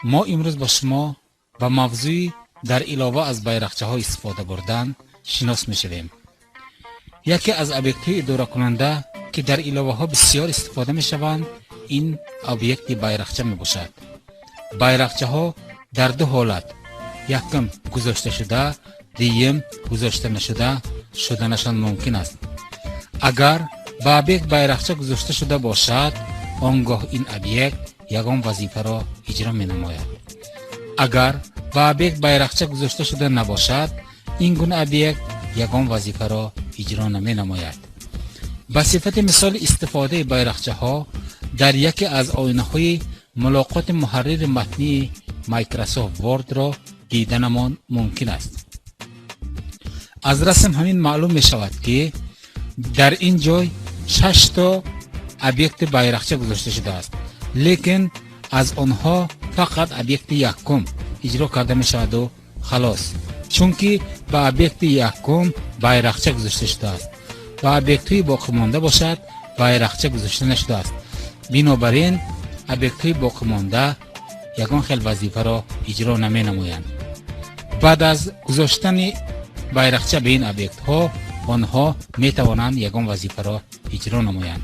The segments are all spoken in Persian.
ما امروز با شما با مavzui در ilova از байракчахо استفاده بردن شناس میشویم. یکی از ابیکت‌های اداره کننده که در ilova ها بسیار استفاده میشوند این ابیکت байракча میباشد. байракчахо در دو حالت، یکم گذاشته شده، دیگم گذاشته نشده شدنشان ممکن است. اگر با ابیکت байракча گذاشته شده باشد، آنگاه این ابیکت یگان وظیفه را اجرا می نماید. اگر با ابیکت байракча گذاشته شده نباشد، این گونه ابیکت یگان وظیفه را اجرا نمی نماید. به صفت مثال استفاده байракча ها در یکی از آینه های ملاقات محرر متنی مایکروسافت ورد را دیدنمان ممکن است. از رسم همین معلوم می شود که در این جای 6 تا ابیکت байракча گذاشته شده است، لیکن از آنها فقط ابیکت یکم اجرا کرده می شود و خلاص، چون که با ابیکت یکم байракча گذاشته شده است و ابیکت های باقی مانده باشد байракча گذاشته نشده است. بنابراین ابیکت های باقی مانده یگان خیل وظیفه را اجرا نمی نمایند. بعد از گذاشتن байракча به این ابیکت ها، آنها می توانند یگان وظیفه را اجرا نمایند.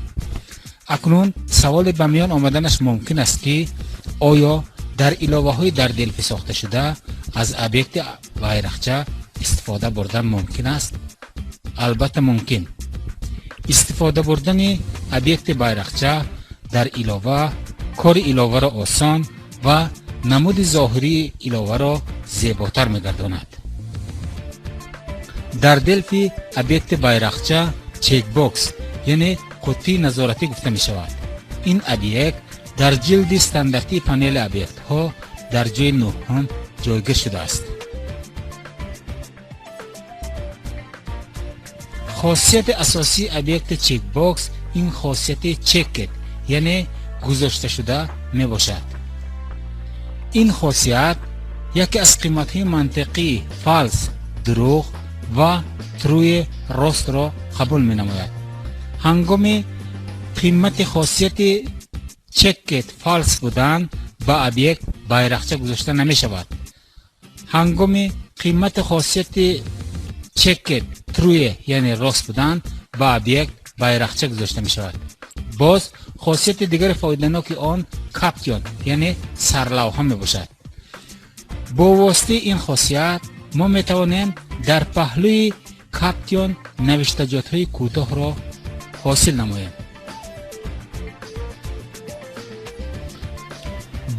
اکنون سوال به میان آمدنش ممکن است که آیا در ilova های در دلفی ساخته شده از ابیکت байракча استفاده بردن ممکن است؟ البته ممکن. استفاده بردن ابیکت байракча در ilova کار ilova را آسان و نمود ظاهری ilova را زیباتر می‌گرداند. در دلفی ابیکت байракча چک باکس یعنی قطعی نظارتی گفته می شود. این ابیکت در جلد استانداردی پنل ابیکت ها در جای 9 هم جایگیر شده است. خاصیت اساسی ابیکت چک باکس این خاصیت چکت یعنی گذاشته شده می باشد. این خاصیت یکی از قیمت های منطقی فالس دروغ و تروی راست را قبول می نماید. هنگام قیمت خاصیت چکت فالس بودن با ابیکت байракча گذاشته نمی شود. هنگام قیمت خاصیت چکت تروی یعنی راست بودن با ابیکت байракча گذاشته می شود. باز خاصیت دیگر فایده‌ناک آن کاپشن یعنی سرلوحه می باشد. با واسطه این خاصیت ما می توانیم در پهلوی کاپشن نوشتجات های کوتاه را حاصل نماییم.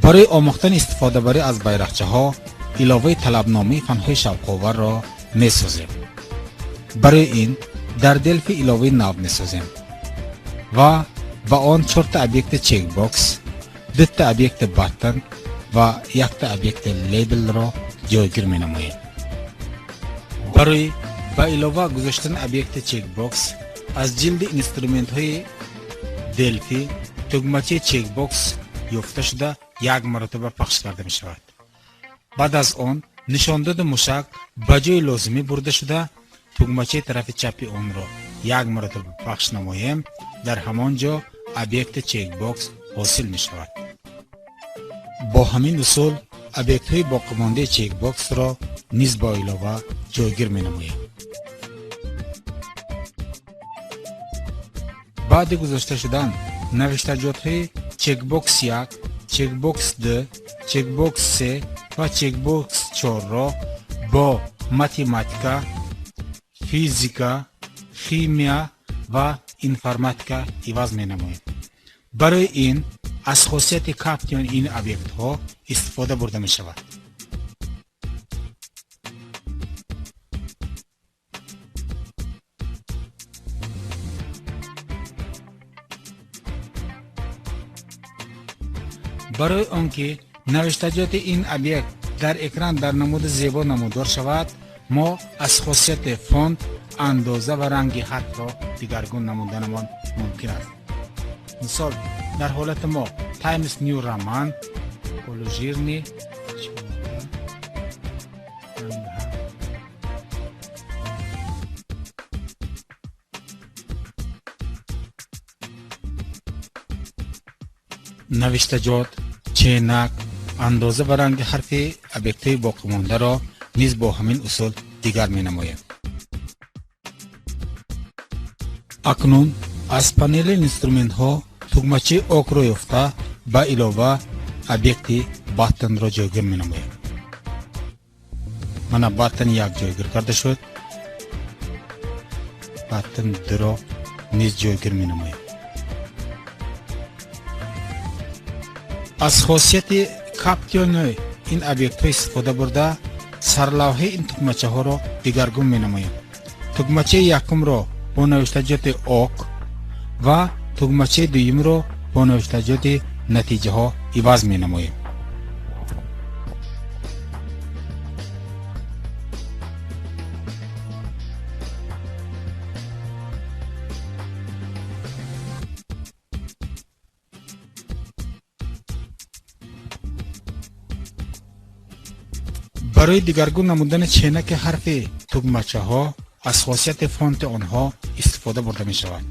برای آموختن استفاده بری از байракча ها ilova طلبنامه فنهای شوق‌آور را می سازیم. برای این در دلفی ilova نو می سازیم و با آن 4 تا ابیکت چک باکس، 2 تا ابیکت باتن و 1 تا ابیکت لیبل را جایگیر می نماییم. برای با ilova گذاشتن ابیکت چک باکس از جلد اینسترومنت های دلفی تگمچه چک باکس یافته شده 1 مرتبه پخش کرده می شود. بعد از آن نشانداد مشک به جای لازمی برده شده تگمچه طرف چپی آن را 1 مرتبه پخش نماییم. در همان جا ابیکت چک باکس حاصل می شود. با همین اصول ابیکت های باقی مانده چک باکس را نیز با ilova جایگیر می نماییم. بعد گذاشته شدن نوشتجات های چک باکس 1، چک باکس 2، چک باکس 3 و چک باکس 4 را با ماتماتیکا، فیزیکا، شیمیا و انفرماتیکا عوض می نماییم. برای این از خاصیت کاپشن این ابیکت ها استفاده برده می شود. برای آنکه نوشتجات این ابیکت در اکران در نمود زیبا نمودار شود، ما از خاصیت فونت، اندازه و رنگ خط را دیگرگون نمودنمان ممکن است. مثال در حالت ما تایمز نیو رامان کلوژیرنی نوشتجات چینک اندازه و رنگ حرف ابیکتیو باقی مانده را نیز با همین اصول دیگر می نمایم. اکنون از پنل اینسترومنت ها تگمچه اوک را یافته با علاوه ابیکت باتن را جایگیر می نمایم. من باتن یک جایگیر کرده شد. باتن دو را نیز جایگیر می نمایم. از خاصیت کاپتیون این ابیکت استفاده برده سرلوحه این تگمچه ها را دیگرگون می نمایم. تگمچه یکم را با نوشتجات اوک و تگمچه دویم را با نوشتجات نتیجه ها عوض می نمایم. برای دیگرگون نمودن چینک حرف تگمچه ها از خاصیت فونت آنها استفاده برده می شود.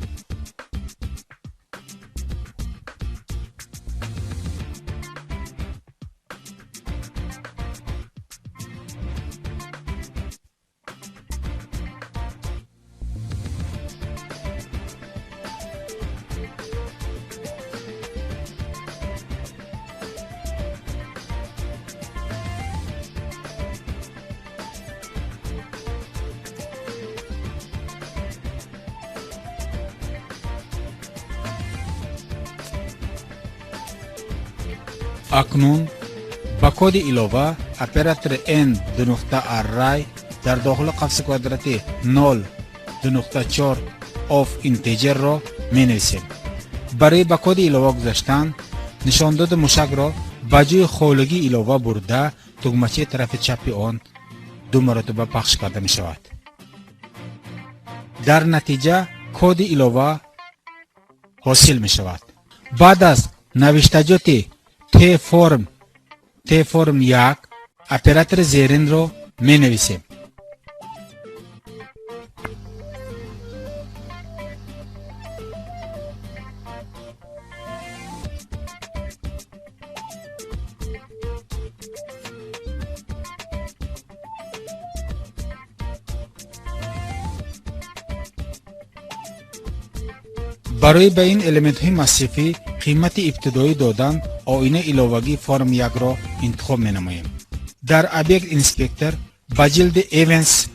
اکنون با کد علاوه اپراتور n دو نقطه array در داخل قوس کوادراتی 0 دو نقطه 4 of integer را می نویسیم. برای با کد علاوه گذاشتن نشانداد مشک را با جای خالگی علاوه برده تگمچه طرف چپ آن دو مرتبه پخش کرده می شود. در نتیجه کد علاوه حاصل می شود. بعد از نوشتجات ت فرم یک اپراتور زیرین رو می نویسیم. برای به این الیمنت های مصرفی قیمت ابتدایی دادن آینه علاوگی فرم یک را انتخاب می نماییم. در ابیکت اینسپکتر با جلد ایونتس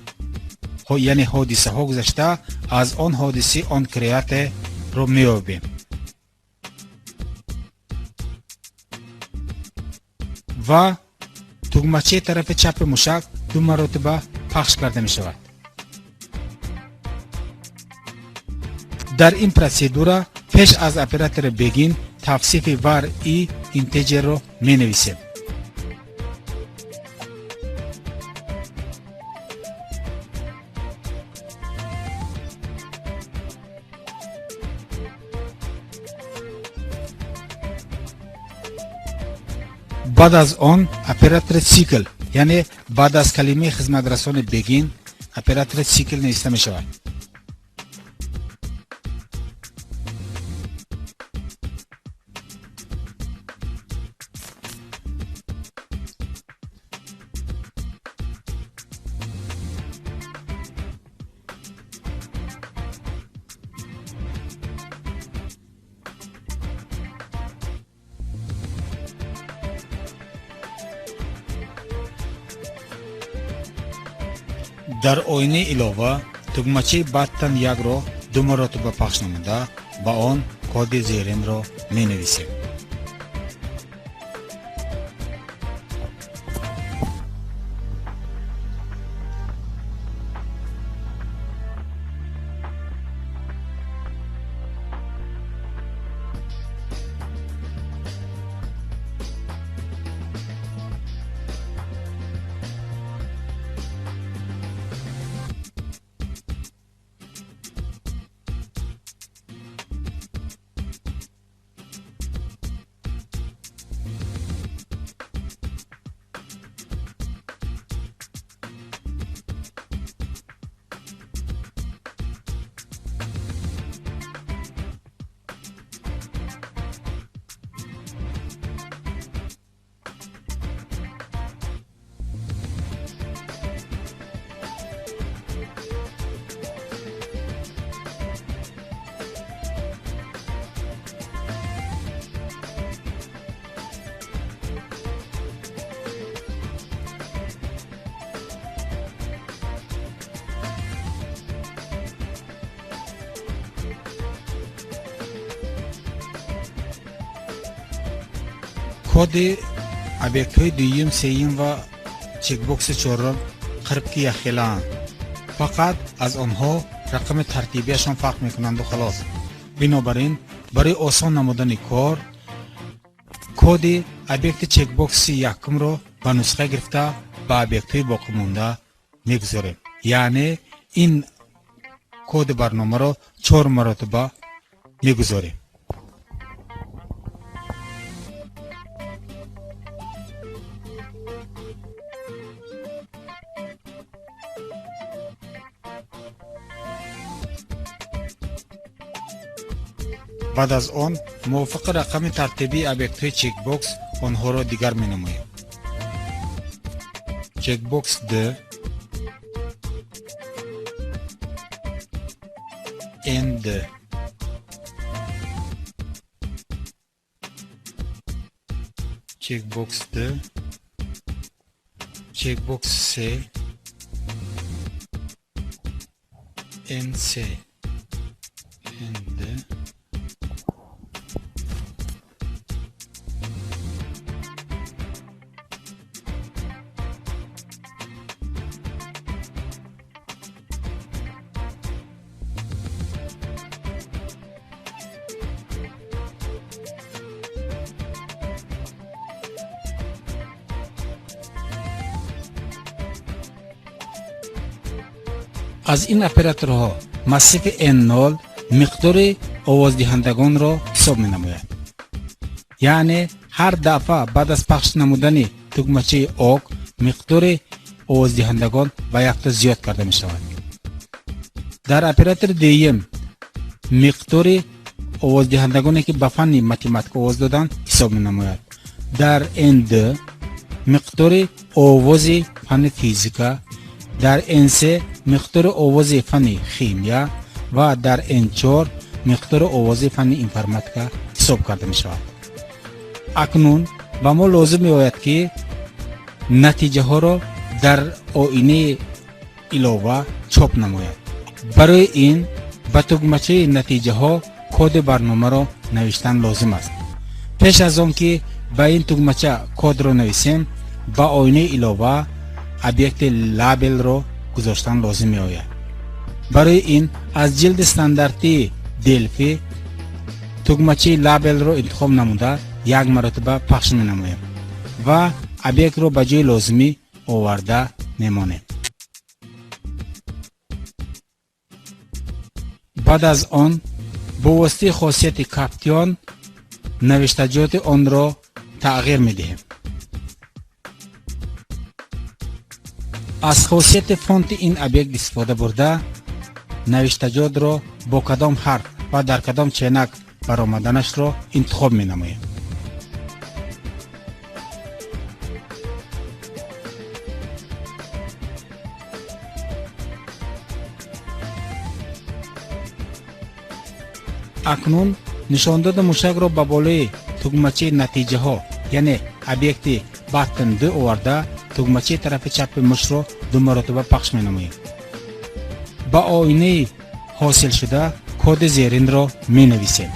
یعنی حادثه ها گذاشته از آن حادثه آن کریات را می یابیم و تگمچه طرف چپ مشک دو مرتبه پخش کرده می شود. در این پروسیدور پیش از اپراتور بگین توصیف var ای اینتجر رو می نویسیم. بعد از آن اپراتور سیکل یعنی بعد از کلمه خدمت رسان بگین اپراتور سیکل نوشته می شود. در آینه علاوه تگمچه باتن یک را دو مرتبه پخش نموده با آن کد زیرین را می نویسیم. کد объект‌های دوم، سوم و چک باکس چهارم قرب که یخیلان، فقط از آنها رقم ترتیبیشان فرق میکنند و خلاص. بنابراین برای آسان نمودن کار کد объект چک باکس یکم رو به نسخه گرفته به объект‌های باقی مونده میگذاریم. یعنی این کد برنامه رو 4 مرتبه میگذاریم. بعد از آن موافق رقم ترتیبی объект‌های چک باکس آنها را دیگر می نماییم. چک باکس د end چک باکس د چک باکس س end س end از این اپراتورها مصرف N0 مقدار آوازدهندگان را حساب می نماید. یعنی هر دفعه بعد از پخش نمودن تکمچه آک مقدار آوازدهندگان به یک تا زیاد کرده می شود. در اپراتور دوم مقدار آوازدهندگانی که به فن متماتیک آواز دادن حساب می نماید. در N2 مقدار آواز فن فیزیکا، در N3 مقدار آواز فن خیمیا و در N4 مقدار آواز فن اینفرماتیکا حساب کرده می شود. اکنون به ما لازم می آید که نتیجه ها را در آینه ایلووا چاپ نماید. برای این به تکمچه نتیجه ها کد برنامه را نوشتن لازم است. پیش از آن که به این تکمچه کد را نویسیم به آینه ایلووا объект لابل را گذاشتن لازم می آید. برای این از جلد استانداردی دلفی تکمچه لابل را انتخاب نموده یک مرتبه پخش می نماییم و объект را به جای لازمی آورده میمانیم. بعد از آن با واسطه خاصیت کاپتیون نوشتجات آن را تغییر می دهیم. از خاصیت فونت این объект استفاده برده نوشتجات را با کدام حرف و در کدام چینک برآمدنش را انتخاب می نماییم. اکنون نشانداد موشک را به بالای تکمچه نتیجه ها یعنی объект باتن دو آورده تکمچه طرف چپ مش را 2 مرتبه پخش می نماییم. با آینه حاصل شده کد زیرین را می نویسیم.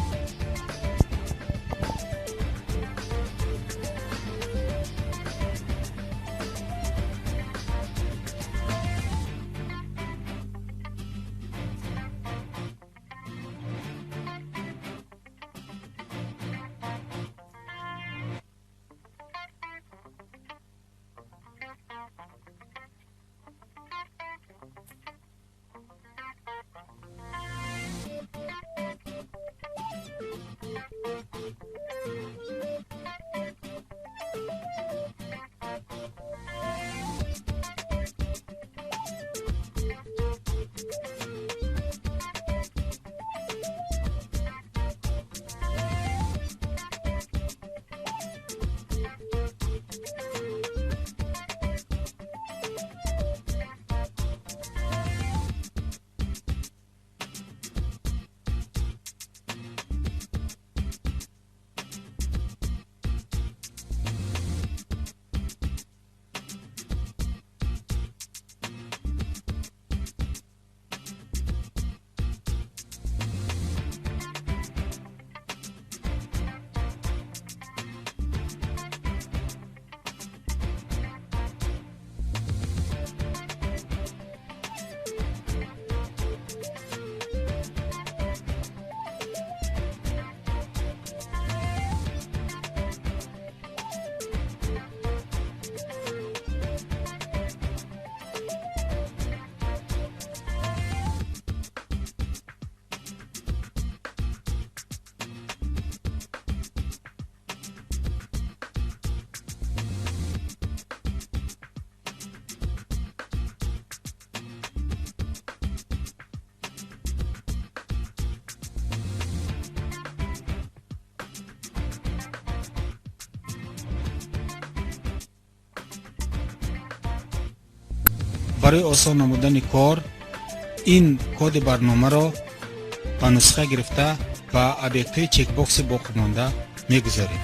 برای آسان نمودن کار این کد برنامه را با نسخه گرفته و ابیکت‌های چک باکس باقی مانده میگذاریم.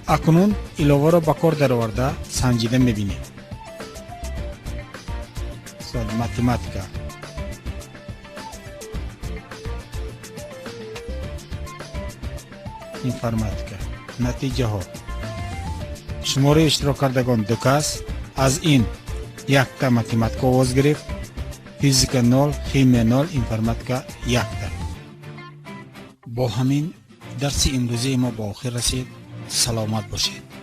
اکنون ایلووا را به کار درآورده سنجیده می‌بینیم. سوال ماتماتیکا. اینفورماتیکا. نتیجه ها. شماره اشتراک کردگان 2 کس از این 1 تا ماتماتیکا آغاز گرفت. فیزیک 0، شیمی 0، اینفورماتیکا 1 تا. با همین درس امروزی ما به آخر رسید. سلامت باشید.